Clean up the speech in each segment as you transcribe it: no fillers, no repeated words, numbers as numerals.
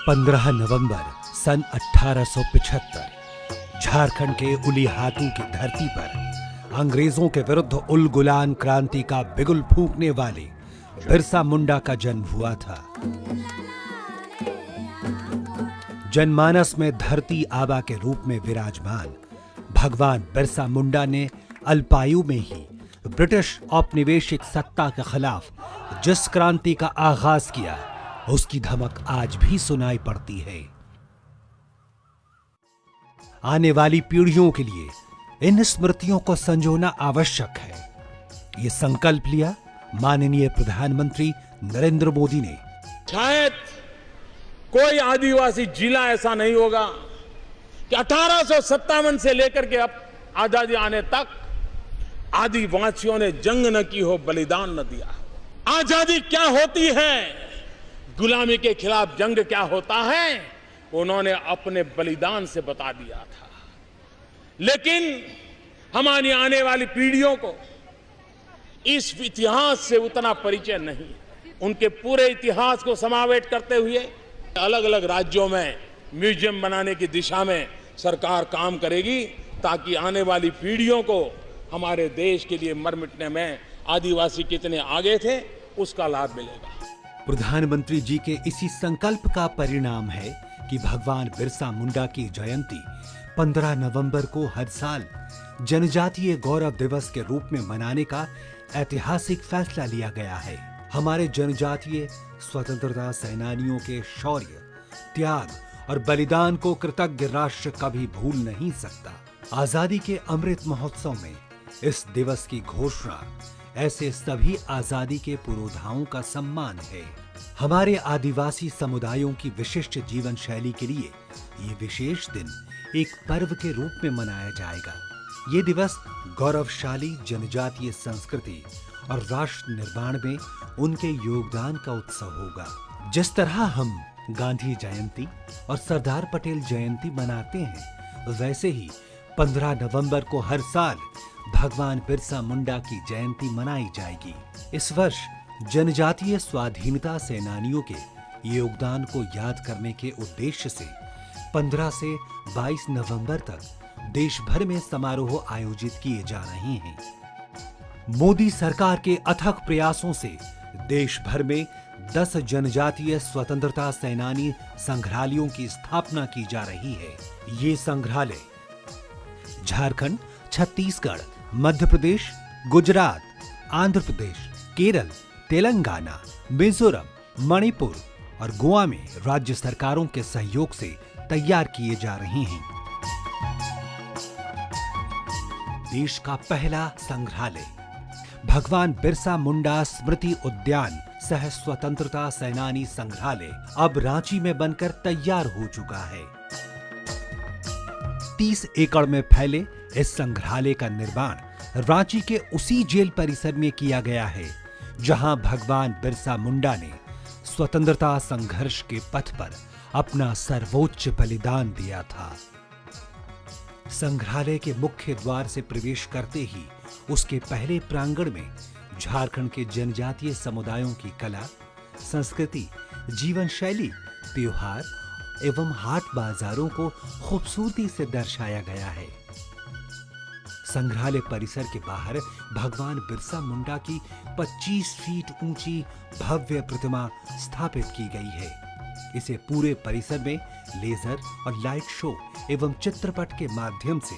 15 नवंबर सन 1875 झारखंड के उलीहातू की धरती पर अंग्रेजों के विरुद्ध उल गुलान क्रांति का बिगुल फूंकने वाले बिरसा मुंडा का जन्म हुआ था। जनमानस में धरती आबा के रूप में विराजमान भगवान बिरसा मुंडा ने अल्पायु में ही ब्रिटिश औपनिवेशिक सत्ता के खिलाफ जिस क्रांति का आगाज किया, उसकी धमक आज भी सुनाई पड़ती है। आने वाली पीढ़ियों के लिए इन स्मृतियों को संजोना आवश्यक है। ये संकल्प लिया माननीय प्रधानमंत्री नरेंद्र मोदी ने। शायद कोई आदिवासी जिला ऐसा नहीं होगा कि 1857 से लेकर के अब आजादी आने तक आदिवासियों ने जंग न की हो, बलिदान न दिया। आजादी क्या होती है, गुलामी के खिलाफ जंग क्या होता है, उन्होंने अपने बलिदान से बता दिया था। लेकिन हमारी आने वाली पीढ़ियों को इस इतिहास से उतना परिचय नहीं। उनके पूरे इतिहास को समावेश करते हुए अलग अलग राज्यों में म्यूजियम बनाने की दिशा में सरकार काम करेगी, ताकि आने वाली पीढ़ियों को हमारे देश के लिए मर मिटने में आदिवासी कितने आगे थे, उसका लाभ मिलेगा। प्रधानमंत्री जी के इसी संकल्प का परिणाम है कि भगवान बिरसा मुंडा की जयंती 15 नवंबर को हर साल जनजातीय गौरव दिवस के रूप में मनाने का ऐतिहासिक फैसला लिया गया है। हमारे जनजातीय स्वतंत्रता सेनानियों के शौर्य, त्याग और बलिदान को कृतज्ञ राष्ट्र कभी भूल नहीं सकता। आजादी के अमृत महोत्सव में इस दिवस की घोषणा ऐसे सभी आजादी के पुरोधाओं का सम्मान है। हमारे आदिवासी समुदायों की विशिष्ट जीवन शैली के लिए ये विशेष दिन एक पर्व के रूप में मनाया जाएगा। ये दिवस गौरवशाली जनजातीय संस्कृति और राष्ट्र निर्माण में उनके योगदान का उत्सव होगा। जिस तरह हम गांधी जयंती और सरदार पटेल जयंती मनाते हैं, वैसे ही 15 नवंबर को हर साल भगवान बिरसा मुंडा की जयंती मनाई जाएगी। इस वर्ष जनजातीय स्वाधीनता सेनानियों के योगदान को याद करने के उद्देश्य से 15 से 22 नवंबर तक देश भर में समारोह आयोजित किए जा रहे हैं। मोदी सरकार के अथक प्रयासों से देश भर में 10 जनजातीय स्वतंत्रता सेनानी संग्रहालयों की स्थापना की जा रही है। ये संग्रहालय झारखंड, छत्तीसगढ़, मध्य प्रदेश, गुजरात, आंध्र प्रदेश, केरल, तेलंगाना, मिजोरम, मणिपुर और गोवा में राज्य सरकारों के सहयोग से तैयार किए जा रहे हैं। देश का पहला संग्रहालय भगवान बिरसा मुंडा स्मृति उद्यान सह स्वतंत्रता सेनानी संग्रहालय अब रांची में बनकर तैयार हो चुका है। 30 एकड़ में फैले इस संग्रहालय का निर्माण रांची के उसी जेल परिसर में किया गया है, जहां भगवान बिरसा मुंडा ने स्वतंत्रता संघर्ष के पथ पर अपना सर्वोच्च बलिदान दिया था। संग्रहालय के मुख्य द्वार से प्रवेश करते ही उसके पहले प्रांगण में झारखंड के जनजातीय समुदायों की कला, संस्कृति, जीवन शैली, त्योहार एवं हाट बाजारों को खूबसूरती से दर्शाया गया है। संग्रहालय परिसर के बाहर भगवान बिरसा मुंडा की 25 फीट ऊंची भव्य प्रतिमा स्थापित की गई है। इसे पूरे परिसर में लेजर और लाइट शो एवं चित्रपट के माध्यम से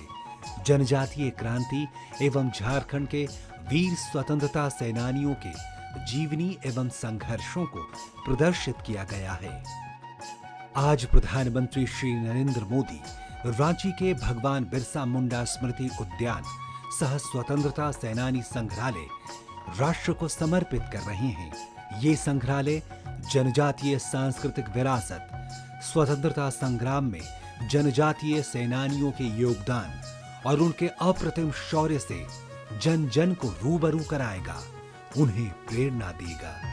जनजातीय क्रांति एवं झारखंड के वीर स्वतंत्रता सेनानियों के जीवनी एवं संघर्षों को प्रदर्शित किया गया है। आज प्रधानमंत्री श्री नरेंद्र मोदी रांची के भगवान बिरसा मुंडा स्मृति उद्यान सह स्वतंत्रता सेनानी संग्रहालय राष्ट्र को समर्पित कर रहे हैं। ये संग्रहालय जनजातीय सांस्कृतिक विरासत, स्वतंत्रता संग्राम में जनजातीय सेनानियों के योगदान और उनके अप्रतिम शौर्य से जन जन को रूबरू कराएगा, उन्हें प्रेरणा देगा।